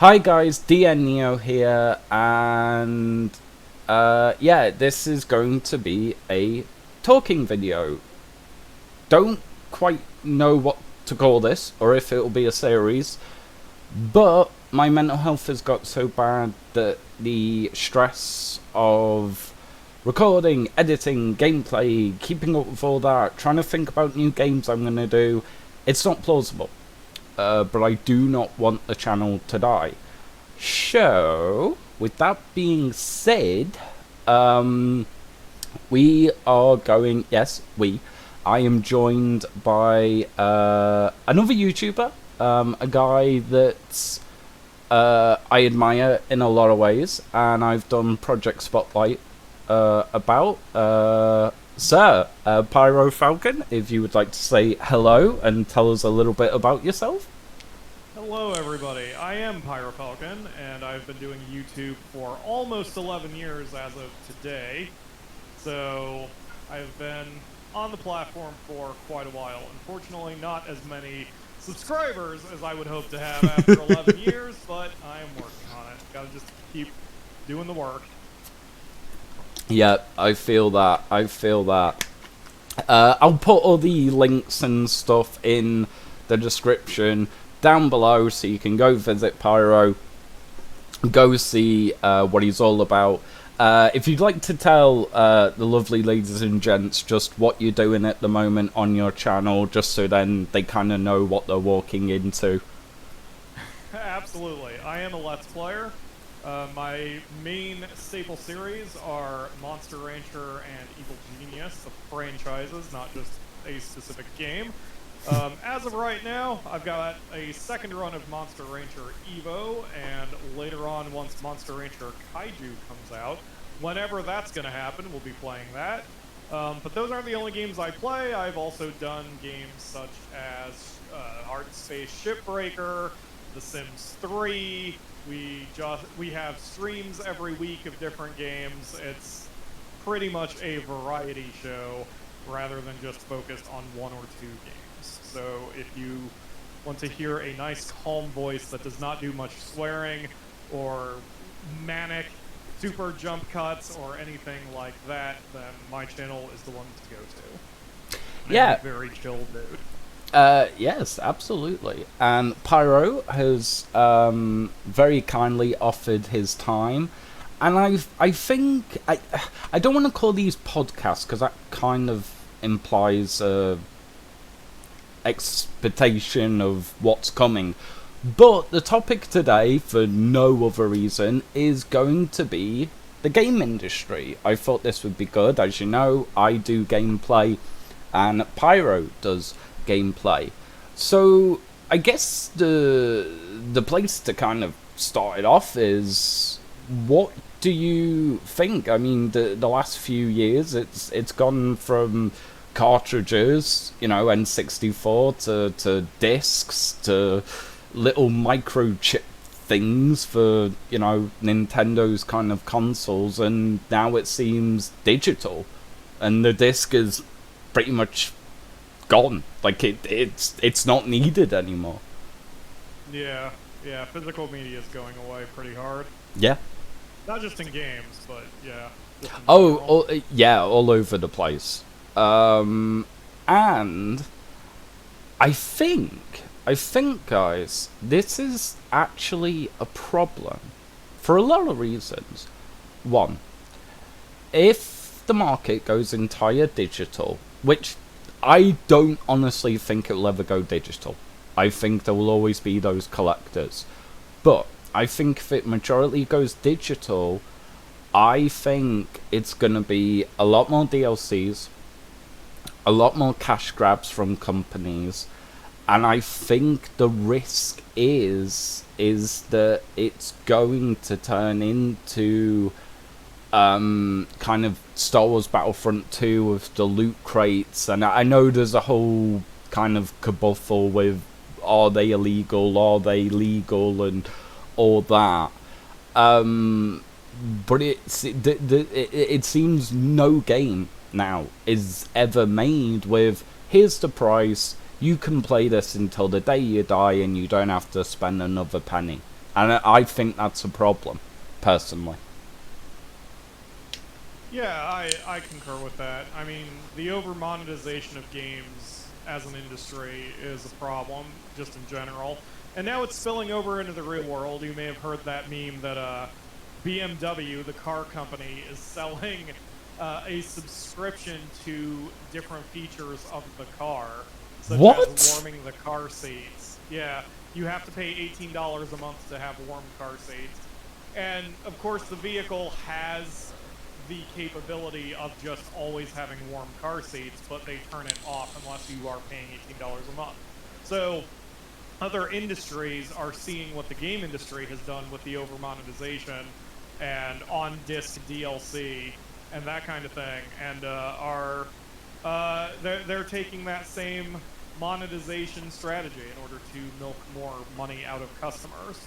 Hi guys, Dn.Neo here, and yeah, this is going to be a talking video. Don't quite know what to call this, or if it'll be a series, but my mental health has got so bad that the stress of recording, editing, gameplay, keeping up with all that, trying to think about new games I'm going to do, it's not plausible. But I do not want the channel to die. So, with that being said, we are going, I am joined by another YouTuber, a guy that I admire in a lot of ways, and I've done Project Spotlight about. Sir, Pyro Falcon, if you would like to say hello and tell us a little bit about yourself. Hello everybody, I am Pyro Falcon, and I've been doing YouTube for almost 11 years as of today. So, I've been on the platform for quite a while. Unfortunately, not as many subscribers as I would hope to have after 11 years, but I am working on it. Gotta just keep doing the work. Yeah, I feel that. I'll put all the links and stuff in the description down below so you can go visit Pyro, go see what he's all about. If you'd like to tell the lovely ladies and gents just what you're doing at the moment on your channel, just so then they kind of know what they're walking into. Absolutely, I am a Let's Player. My main staple series are Monster Rancher and Evil Genius, the franchises, not just a specific game. As of right now, I've got a second run of Monster Rancher Evo, and later on, once Monster Rancher Kaiju comes out, whenever that's going to happen, we'll be playing that. But those aren't the only games I play. I've also done games such as Hard Space Shipbreaker, The Sims 3. We have streams every week of different games. It's pretty much a variety show rather than just focused on one or two games. So if you want to hear a nice calm voice that does not do much swearing or manic super jump cuts or anything like that, then my channel is the one to go to. Yeah. Very chill dude. Yes, absolutely. And Pyro has very kindly offered his time, and I think I don't want to call these podcasts because that kind of implies expectation of what's coming. But the topic today, for no other reason, is going to be the game industry. I thought this would be good. As you know, I do gameplay, and Pyro does gameplay. So I guess the place to kind of start it off is, what do you think? I mean, the last few years it's gone from cartridges, you know, N64 to discs to little microchip things for, you know, Nintendo's kind of consoles, and now it seems digital, and the disc is pretty much gone. Like it's not needed anymore. Yeah, physical media is going away pretty hard. Yeah. Not just in games, but yeah. All over the place. And I think, guys, this is actually a problem for a lot of reasons. One, if the market goes entire digital, which I don't honestly think it will ever go digital. I think there will always be those collectors. But I think if it majority goes digital, I think it's going to be a lot more DLCs, a lot more cash grabs from companies, and I think the risk is that it's going to turn into kind of Star Wars Battlefront 2 with the loot crates, and I know there's a whole kind of kerfuffle with, are they illegal, are they legal, and all that. But it seems no game now is ever made with, here's the price, you can play this until the day you die and you don't have to spend another penny. And I think that's a problem, personally. Yeah, I concur with that. I mean, the over monetization of games as an industry is a problem, just in general. And now it's spilling over into the real world. You may have heard that meme that BMW, the car company, is selling a subscription to different features of the car, such as What? warming the car seats. Yeah, you have to pay $18 a month to have warm car seats. And of course, the vehicle has the capability of just always having warm car seats, but they turn it off unless you are paying $18 a month. So other industries are seeing what the game industry has done with the over monetization and on disc DLC and that kind of thing, and they're taking that same monetization strategy in order to milk more money out of customers.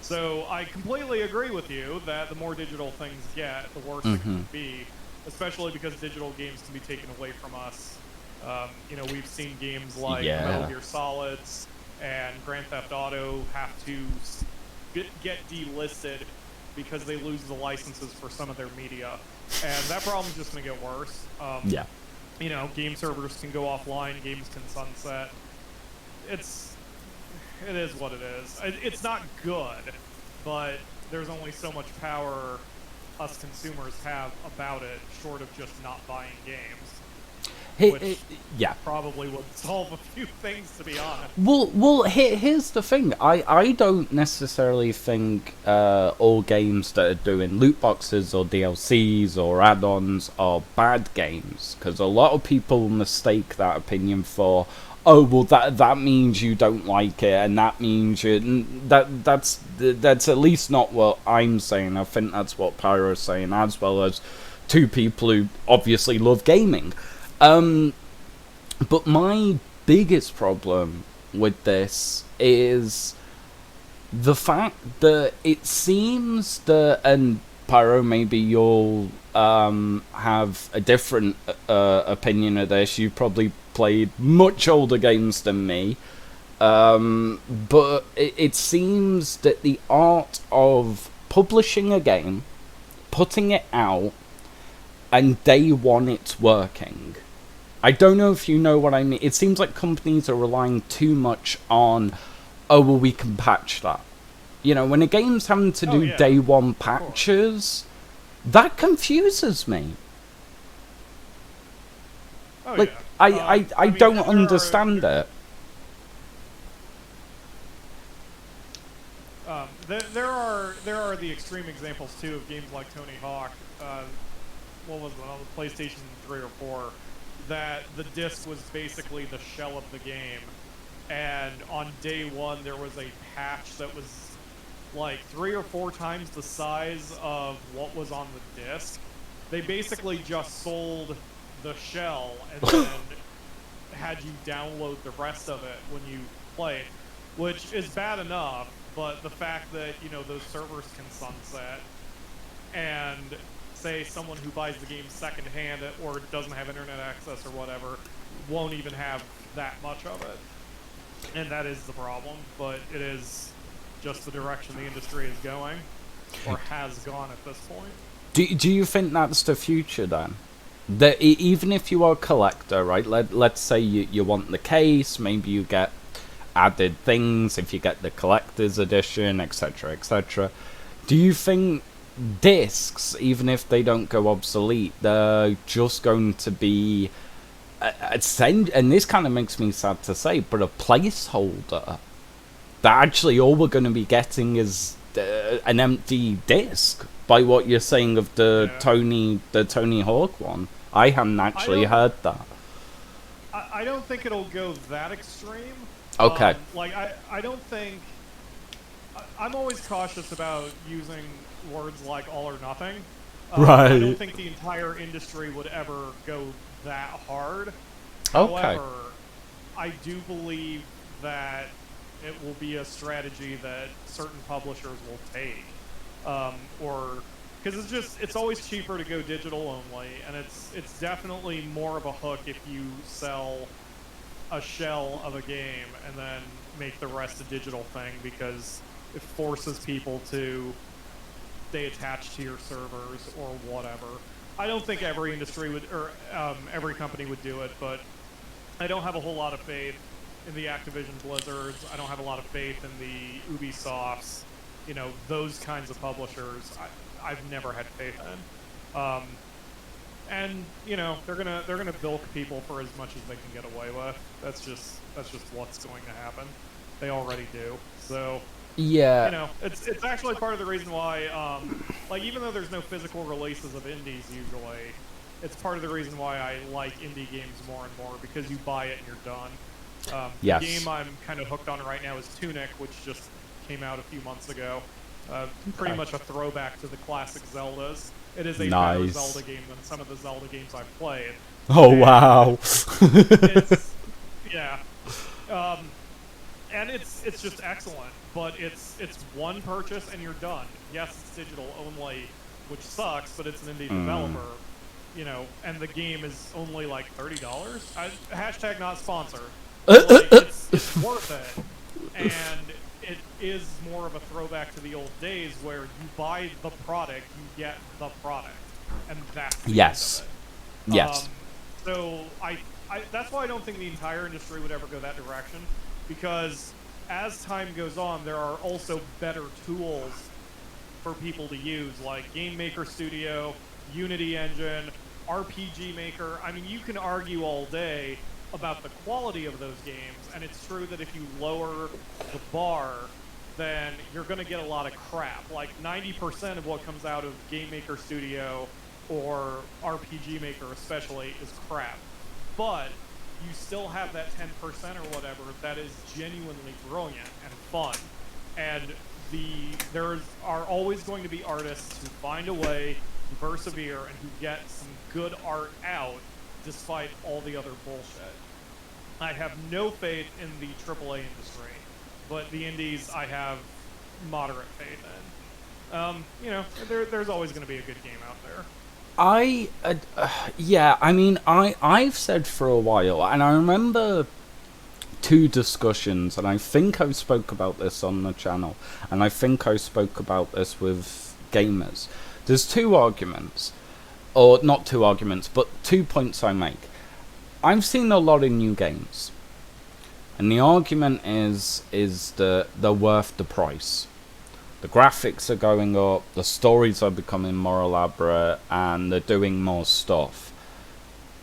So I completely agree with you that the more digital things get, the worse it can be, especially because digital games can be taken away from us. You know, we've seen games like Metal Gear Solids and Grand Theft Auto have to get delisted because they lose the licenses for some of their media, and that problem's just going to get worse. You know, game servers can go offline, games can sunset. It is what it is. It's not good, but there's only so much power us consumers have about it, short of just not buying games. Which probably would solve a few things, to be honest. Well, here's the thing. I don't necessarily think all games that are doing loot boxes or DLCs or add-ons are bad games, because a lot of people mistake that opinion for, oh, well, that means you don't like it, and that means that's at least not what I'm saying. I think that's what Pyro's saying, as well as two people who obviously love gaming. But my biggest problem with this is the fact that it seems that, and Pyro, maybe you'll have a different opinion of this. You've probably played much older games than me. But it seems that the art of publishing a game, putting it out, and day one it's working. I don't know if you know what I mean. It seems like companies are relying too much on, oh, well, we can patch that. You know, when a game's having to do day one patches, that confuses me. I don't understand it. There are the extreme examples too of games like Tony Hawk. What was it, on the PlayStation 3 or 4? That the disc was basically the shell of the game, and on day one there was a patch that was like 3 or 4 times the size of what was on the disc. They basically just sold the shell and then had you download the rest of it when you play, which is bad enough, but the fact that, you know, those servers can sunset, and say someone who buys the game secondhand or doesn't have internet access or whatever won't even have that much of it. And that is the problem, but it is just the direction the industry is going, or has gone at this point. Do you think that's the future then? That even if you are a collector, right? Let's say you want the case, maybe you get added things if you get the collector's edition, etc., etc. Do you think discs, even if they don't go obsolete, they're just going to be and this kind of makes me sad to say, but a placeholder, that actually all we're going to be getting is an empty disc, by what you're saying of the Tony Hawk one? I hadn't actually heard that. I don't think it'll go that extreme. Okay. I don't think... I'm always cautious about using words like all or nothing. Right. I don't think the entire industry would ever go that hard. Okay. However, I do believe that it will be a strategy that certain publishers will take. Because it's always cheaper to go digital only, and it's definitely more of a hook if you sell a shell of a game and then make the rest a digital thing, because it forces people to stay attached to your servers or whatever. I don't think every industry would, or every company would do it, but I don't have a whole lot of faith in the Activision Blizzards. I don't have a lot of faith in the Ubisofts. You know, those kinds of publishers. I've never had faith in. And you know, they're gonna bilk people for as much as they can get away with. That's just what's going to happen. They already do. So Yeah. you know, it's actually part of the reason why, like, even though there's no physical releases of indies usually, it's part of the reason why I like indie games more and more, because you buy it and you're done. Yes. The game I'm kind of hooked on right now is Tunic, which just came out a few months ago. Pretty much a throwback to the classic Zeldas. It is a better Zelda game than some of the Zelda games I've played. Oh, and wow. It's, yeah. And it's just excellent, but it's one purchase and you're done. Yes, it's digital only, which sucks, but it's an indie developer, you know, and the game is only like $30. Hashtag not sponsored. Like, it's worth it, and it is more of a throwback to the old days where you buy the product, you get the product, and that's the end of it. Yes. So that's why I don't think the entire industry would ever go that direction, because as time goes on, there are also better tools for people to use, like Game Maker Studio, Unity Engine, RPG Maker. I mean, you can argue all day about the quality of those games, and it's true that if you lower the bar, then you're going to get a lot of crap. Like 90% of what comes out of Game Maker Studio or RPG Maker especially is crap. But you still have that 10% or whatever that is genuinely brilliant and fun. And there are always going to be artists who find a way to persevere and who get some good art out despite all the other bullshit. I have no faith in the AAA industry, but the indies I have moderate faith in. You know, there's always going to be a good game out there. Yeah, I mean, I've said for a while, and I remember two discussions, and I think I spoke about this on the channel, and I think I spoke about this with gamers. There's two arguments, or not two arguments, but 2 points I make. I've seen a lot of new games, and the argument is that they're worth the price. The graphics are going up, the stories are becoming more elaborate, and they're doing more stuff.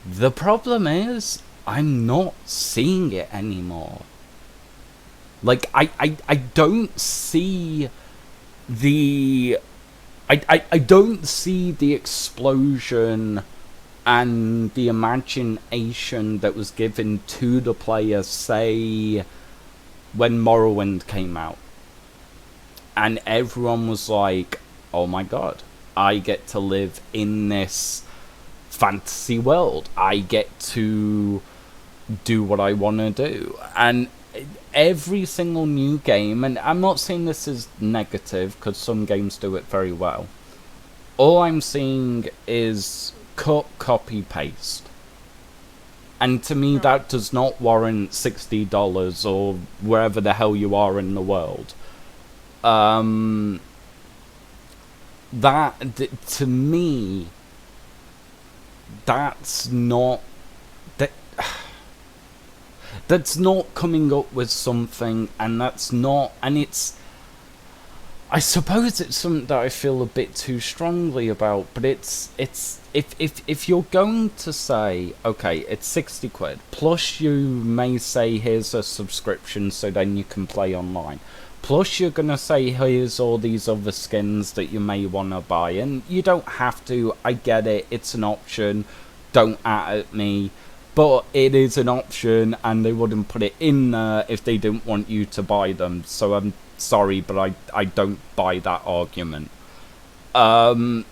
The problem is, I'm not seeing it anymore. Like, I don't see the... I don't see the explosion and the imagination that was given to the player, say, when Morrowind came out. And everyone was like, oh my god, I get to live in this fantasy world. I get to do what I want to do. And every single new game, and I'm not saying this is negative, because some games do it very well. All I'm seeing is cut, copy, paste. And to me, that does not warrant $60 or wherever the hell you are in the world. To me, that's not coming up with something, and that's not, and it's, I suppose it's something that I feel a bit too strongly about, but it's if you're going to say, okay, it's 60 quid, plus you may say here's a subscription so then you can play online. Plus, you're going to say, here's all these other skins that you may want to buy. And you don't have to. I get it. It's an option. Don't at me. But it is an option, and they wouldn't put it in there if they didn't want you to buy them. So I'm sorry, but I don't buy that argument. But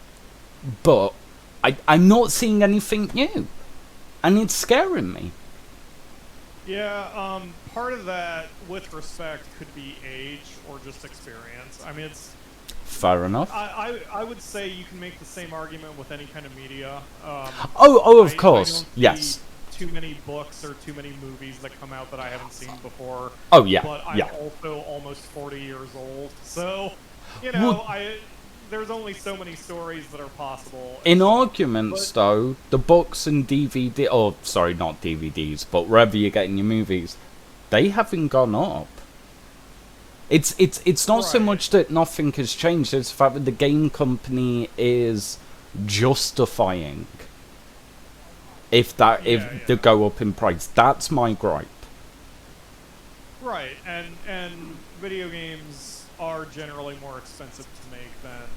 I'm not seeing anything new. And it's scaring me. Yeah, part of that, with respect, could be age or just experience. I mean, it's... Fair enough. I would say you can make the same argument with any kind of media. Of course, yes. too many books or too many movies that come out that I haven't seen before. Oh yeah, But I'm yeah. also almost 40 years old, so you Well, know, there's only so many stories that are possible. in So, arguments, though, the books and DVD, or sorry, not DVDs, but wherever you're getting your movies, they haven't gone up. It's not so right. much that nothing has changed; it's the fact that the game company is justifying if Yeah, they yeah. go up in price. That's my gripe. Right, and video games are generally more expensive to make than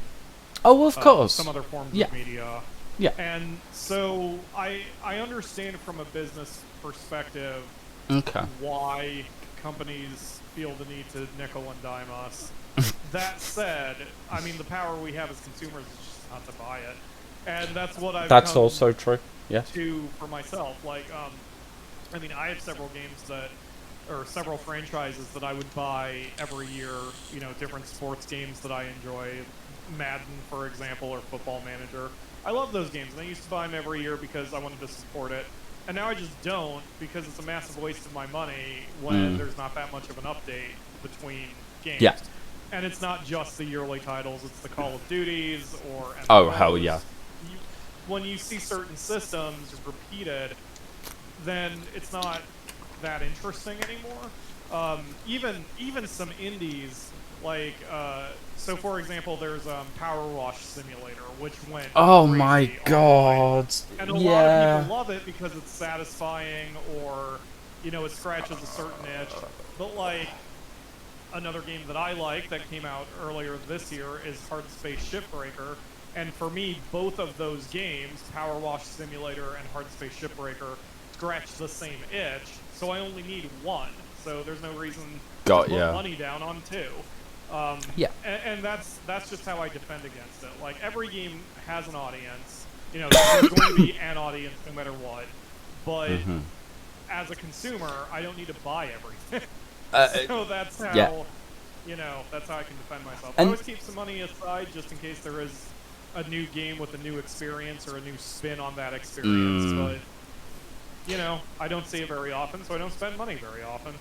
Oh, of course. some other forms Yeah. of media. Yeah. And so I understand from a business perspective Okay. why companies feel the need to nickel and dime us. That said, I mean the power we have as consumers is just not to buy it, and that's what I've That's come also true. Yes. to for myself. Like, I mean, I have several games or several franchises that I would buy every year. You know, different sports games that I enjoy, Madden, for example, or Football Manager. I love those games, and I used to buy them every year because I wanted to support it. And now I just don't because it's a massive waste of my money when there's not that much of an update between games. Yeah. And it's not just the yearly titles; it's the Call of Duties or Oh, hell yeah. When you see certain systems repeated, then it's not that interesting anymore. Even some indies like so for example, there's Power Wash Simulator, which went Oh crazy my online. god. And a lot of Yeah. people love it because it's satisfying, or you know, it scratches a certain itch. But like another game that I like that came out earlier this year is Hard Space Shipbreaker. And for me, both of those games, Power Wash Simulator and Hard Space Shipbreaker, scratch the same itch. So I only need one. So there's no reason to put money down on two. Yeah. And that's just how I defend against it. Like, every game has an audience. You know, there's going to be an audience no matter what. But as a consumer, I don't need to buy everything. So that's how, you know, that's how I can defend myself. I always keep some money aside just in case there is a new game with a new experience or a new spin on that experience. But, you know, I don't see it very often, so I don't spend money very often.